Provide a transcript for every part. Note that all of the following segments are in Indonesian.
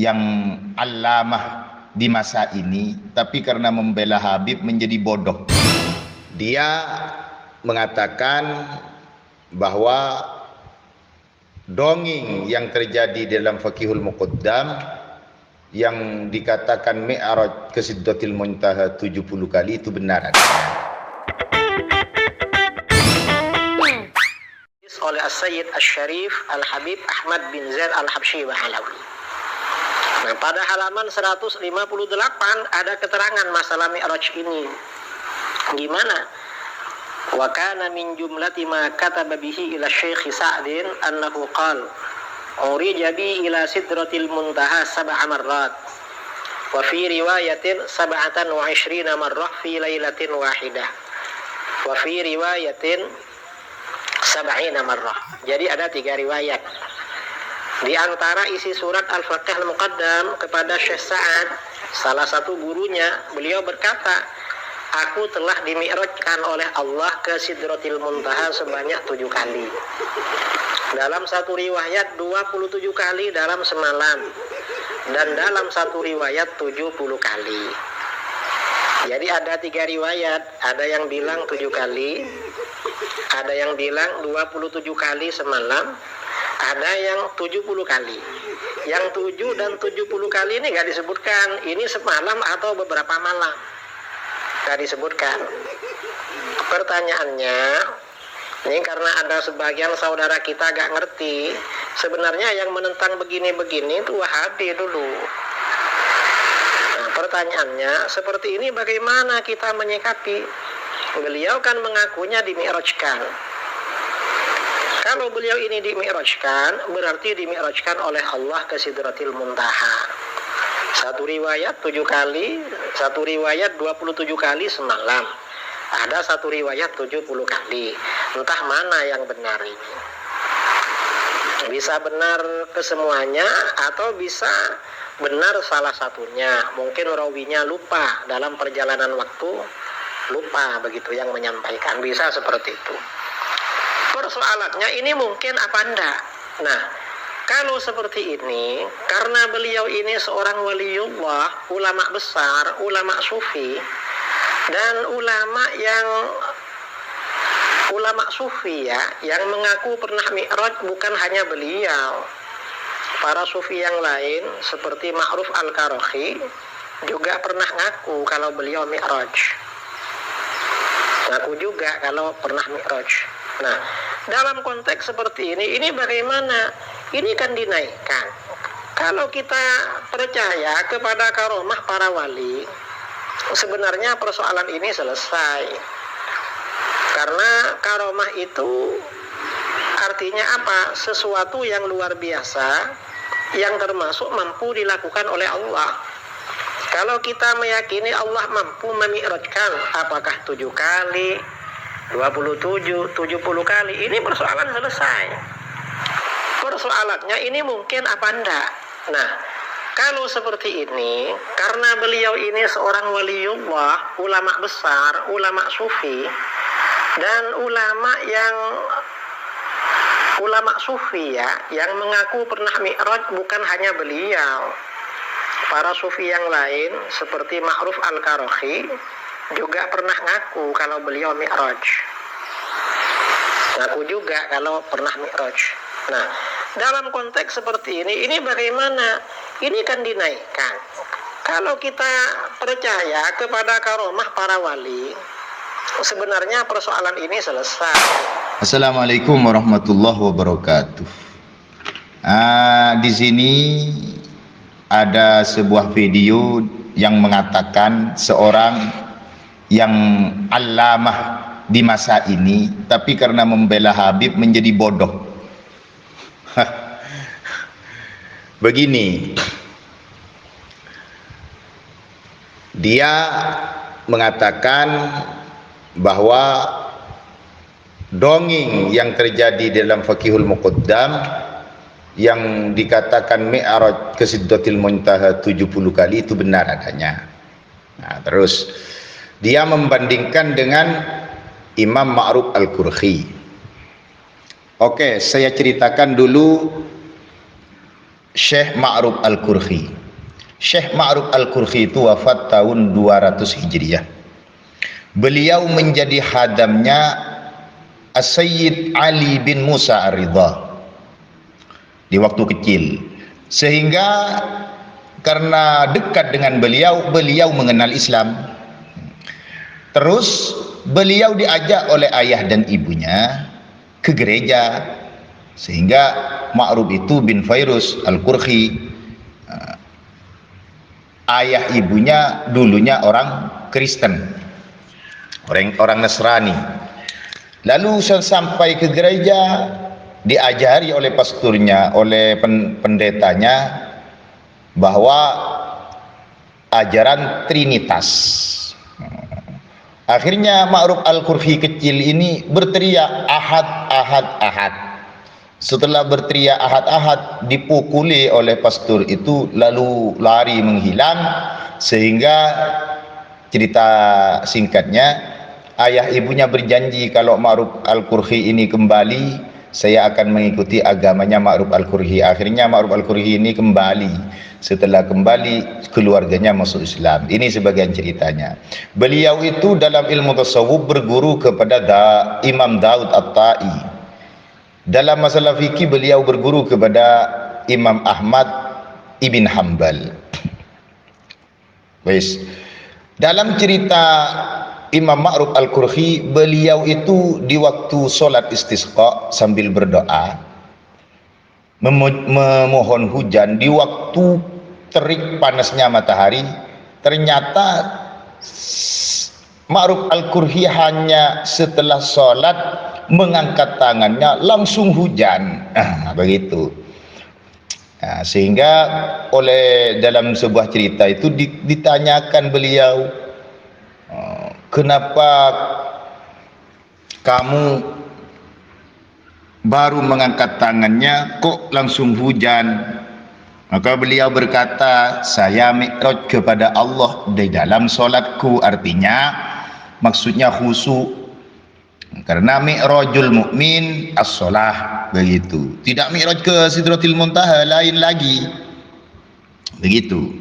yang allamah di masa ini, tapi karena membela Habib menjadi bodoh. Dia mengatakan bahwa dongeng yang terjadi dalam Fakihul Muqaddam yang dikatakan Mi'raj ke Sidratil Muntaha 70 kali itu benar adanya. Oleh As-Sayyid Asy-Syarif Al-Habib Ahmad bin Zaid Al-Habsyi Bahalawi. Nah, pada halaman 158 ada keterangan masalah Mi'raj ini. Gimana? Wa kana min jumlati ma kataba bihi ila Syekh Sa'din annahu qala urija bi ila sidratil muntaha sab'a marrat wa fi riwayatin 27 marrah fi lailatin wahidah wa fi riwayatin 70 marrah. Jadi ada 3 riwayat. Di antara isi surat Al-Faqih Al-Muqaddam kepada Syekh Sa'ad, salah satu gurunya, beliau berkata, aku telah dimi'rajkan oleh Allah ke Sidratil Muntaha sebanyak 7 kali. Dalam satu riwayat 27 kali dalam semalam, dan dalam satu riwayat 70 kali. Jadi ada 3 riwayat, ada yang bilang 7 kali, ada yang bilang 27 kali semalam, ada yang 70 kali. Yang 7 dan 70 kali ini nggak disebutkan, ini semalam atau beberapa malam. Nggak disebutkan. Pertanyaannya, ini karena ada sebagian saudara kita gak ngerti, sebenarnya yang menentang begini-begini itu Wahabi dulu. Nah, pertanyaannya, seperti ini bagaimana kita menyikapi? Beliau kan mengakunya dimi'rajkan. Kalau beliau ini dimi'rajkan, berarti dimi'rajkan oleh Allah ke Sidratil Muntaha. Satu riwayat 7 kali, satu riwayat 27 kali semalam. Ada satu riwayat 70 kali. Entah mana yang benar ini. Bisa benar kesemuanya atau bisa benar salah satunya. Mungkin rawinya lupa dalam perjalanan waktu, lupa begitu yang menyampaikan. Bisa seperti itu. Persoalannya ini mungkin apa enggak? Nah, kalau seperti ini, karena beliau ini seorang waliullah, ulama besar, ulama sufi, dan ulama sufi ya, yang mengaku pernah mi'raj bukan hanya beliau. Para sufi yang lain seperti Ma'ruf Al-Karakhi juga pernah ngaku kalau beliau mi'raj. Ngaku juga kalau pernah mi'raj. Nah, dalam konteks seperti ini bagaimana? Ini kan dinaikkan. Kalau kita percaya kepada karomah para wali, sebenarnya persoalan ini selesai. Karena karomah itu artinya apa? Sesuatu yang luar biasa yang termasuk mampu dilakukan oleh Allah. Kalau kita meyakini Allah mampu memi'rajkan, apakah 7 kali, 27, 70 kali, ini persoalan selesai. Persoalannya ini mungkin apa enggak? Nah, kalau seperti ini, karena beliau ini seorang waliullah, ulama besar, ulama sufi, dan ulama sufi ya, yang mengaku pernah mi'raj bukan hanya beliau. Para sufi yang lain seperti Ma'ruf Al-Karakhi juga pernah ngaku kalau beliau mi'raj. Ngaku juga kalau pernah mi'raj. Nah, dalam konteks seperti ini bagaimana? Ini kan dinaikkan. Kalau kita percaya kepada karomah para wali, sebenarnya persoalan ini selesai. Assalamualaikum warahmatullahi wabarakatuh. Di sini ada sebuah video yang mengatakan seorang yang allamah di masa ini, tapi karena membela Habib menjadi bodoh. Begini, dia mengatakan bahwa dongeng yang terjadi dalam Fakihul Muqaddam yang dikatakan Mi'raj ke Sidratil Muntaha 70 kali itu benar adanya. Nah, terus dia membandingkan dengan Imam Ma'ruf Al-Karakhi. Oke, saya ceritakan dulu Syekh Ma'ruf Al-Qurhi. Syekh Ma'ruf Al-Qurhi itu wafat tahun 200 Hijriah. Beliau menjadi hadamnya As-Sayyid Ali bin Musa Ar-Ridha di waktu kecil, sehingga karena dekat dengan beliau, beliau mengenal Islam. Terus beliau diajak oleh ayah dan ibunya ke gereja, sehingga Ma'ruf itu bin Fairuz Al-Qurhi, ayah ibunya dulunya orang Kristen, orang Nasrani. Lalu sampai ke gereja, diajari oleh pasturnya, oleh pendetanya, bahwa ajaran Trinitas. Akhirnya Ma'ruf Al-Qurhi kecil ini berteriak ahad, ahad, ahad. Setelah berteriak ahad, ahad, dipukuli oleh pastur itu, lalu lari menghilang. Sehingga cerita singkatnya, ayah ibunya berjanji kalau Ma'ruf Al-Qurhi ini kembali, saya akan mengikuti agamanya Ma'ruf Al-Qurhi. Akhirnya Ma'ruf Al-Qurhi ini kembali. Setelah kembali, keluarganya masuk Islam. Ini sebagian ceritanya. Beliau itu dalam ilmu tasawuf berguru kepada Imam Daud At-Tai. Dalam masalah fikih beliau berguru kepada Imam Ahmad Ibn Hanbal. Baik. Dalam cerita Imam Ma'ruf Al-Qurhi, beliau itu di waktu solat istisqa sambil berdoa, memohon hujan di waktu terik panasnya matahari. Ternyata Ma'ruf Al-Qurhi hanya setelah sholat mengangkat tangannya langsung hujan. Begitu. Sehingga oleh dalam sebuah cerita itu ditanyakan beliau, kenapa kamu baru mengangkat tangannya kok langsung hujan? Maka beliau berkata, saya mi'raj kepada Allah di dalam solatku. Artinya maksudnya khusyuk, karena mi'rajul mukmin as-shalah. Begitu. Tidak mi'raj ke Sidratil Muntaha, lain lagi. Begitu.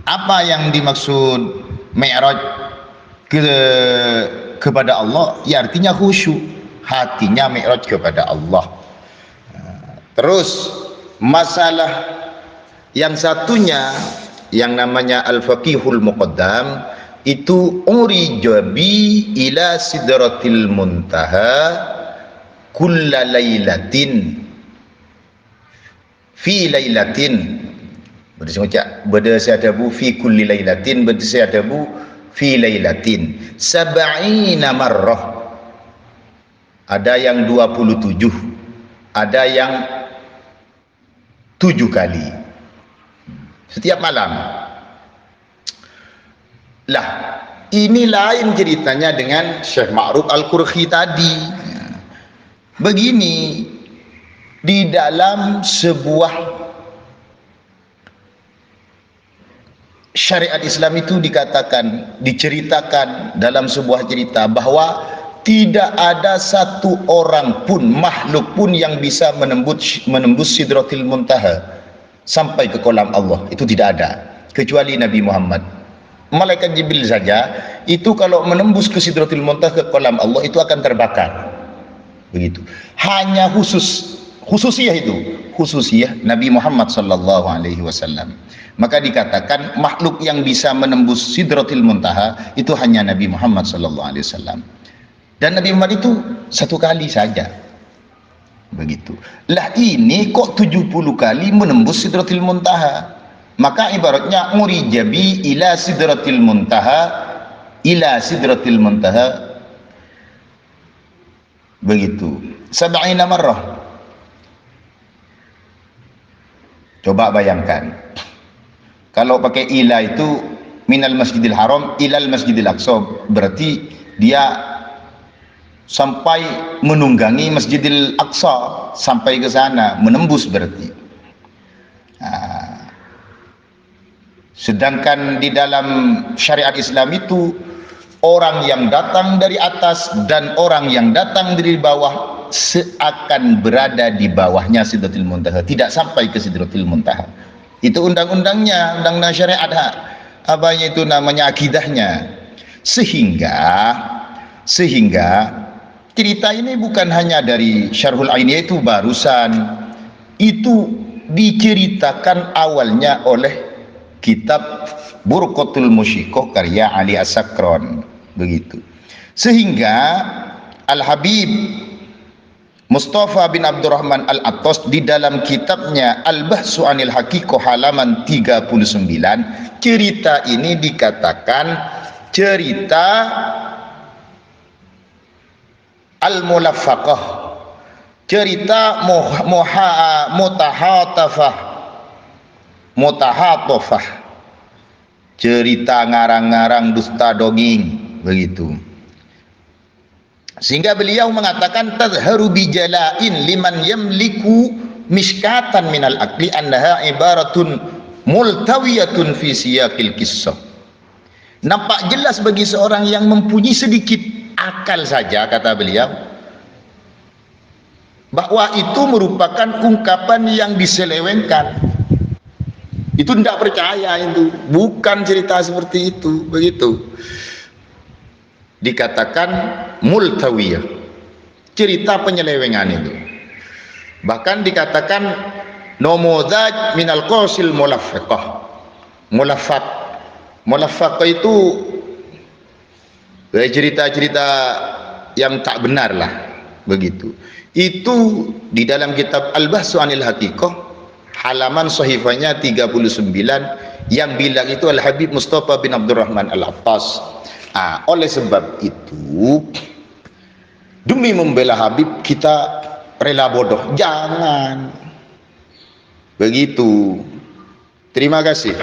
Apa yang dimaksud mi'raj kepada Allah? Ya artinya khusyuk, hatinya mi'raj kepada Allah. Terus masalah yang satunya yang namanya Al-Faqihul Muqaddam itu urijabi ila Sidratil Muntaha kulla lailatin fi lailatin, berdasadabu fi kulli lailatin, berdasadabu fi lailatin sab'ina marrah. Ada yang 27, ada yang 7 kali setiap malam. Lah, ini lain ceritanya dengan Syekh Ma'ruf Al-Qurhi tadi. Begini, di dalam sebuah syariat Islam itu dikatakan, diceritakan dalam sebuah cerita bahwa tidak ada satu orang pun, makhluk pun yang bisa menembus Sidratil Muntaha sampai ke kolam Allah. Itu tidak ada, kecuali Nabi Muhammad. Malaikat Jibril saja itu kalau menembus ke Sidratil Muntaha, ke kolam Allah, itu akan terbakar. Begitu. Hanya khususiyah itu, khususiyah Nabi Muhammad sallallahu alaihi wasallam. Maka dikatakan makhluk yang bisa menembus Sidratil Muntaha itu hanya Nabi Muhammad sallallahu alaihi wasallam. Dan Nabi Muhammad itu 1 kali saja. Begitu. Lah ini kok 70 kali menembus Sidratil Muntaha. Maka ibaratnya murijabi ila Sidratil Muntaha, ila Sidratil Muntaha. Begitu. 70 marrah. Coba bayangkan. Kalau pakai ila itu minal Masjidil Haram ilal Masjidil Aqsa, berarti dia sampai menunggangi Masjidil Aqsa, sampai ke sana, menembus berarti. Sedangkan di dalam syariat Islam itu orang yang datang dari atas dan orang yang datang dari bawah seakan berada di bawahnya Sidratul Muntaha, tidak sampai ke Sidratul Muntaha. Itu undang-undangnya, undang-undang syariat, apanya itu namanya, akidahnya. Sehingga cerita ini bukan hanya dari Syarhul Ainiyah itu barusan, itu diceritakan awalnya oleh kitab Burqatul Musyiqah karya Ali As-Sakran, begitu. Sehingga Al-Habib Mustafa bin Abdurrahman Al-Attas di dalam kitabnya Al-Bahsu Anil Haqiqah halaman 39, cerita ini dikatakan cerita Al-Mulaffaqah, cerita mutahatafah, cerita ngarang-ngarang dusta dongeng, begitu. Sehingga beliau mengatakan tazharu bijalain liman yamliku miskatan minal aqli annaha ibaratun multawiyatun fi siyaqil qissah. Nampak jelas bagi seorang yang mempunyai sedikit akal saja, kata beliau, bahwa itu merupakan ungkapan yang diselewengkan. Itu tidak percaya, itu bukan cerita seperti itu, begitu. Dikatakan multawiyah, cerita penyelewengan itu. Bahkan dikatakan nomozaj minal qasil mulaffaqah. Mulaffaqah itu cerita-cerita yang tak benar lah, begitu. Itu di dalam kitab Al-Bahsu Anil Haqiqah halaman sahifahnya 39, yang bilang itu Al-Habib Mustafa bin Abdurrahman Al-Attas. Oleh sebab itu, demi membela Habib kita rela bodoh, jangan begitu. Terima kasih.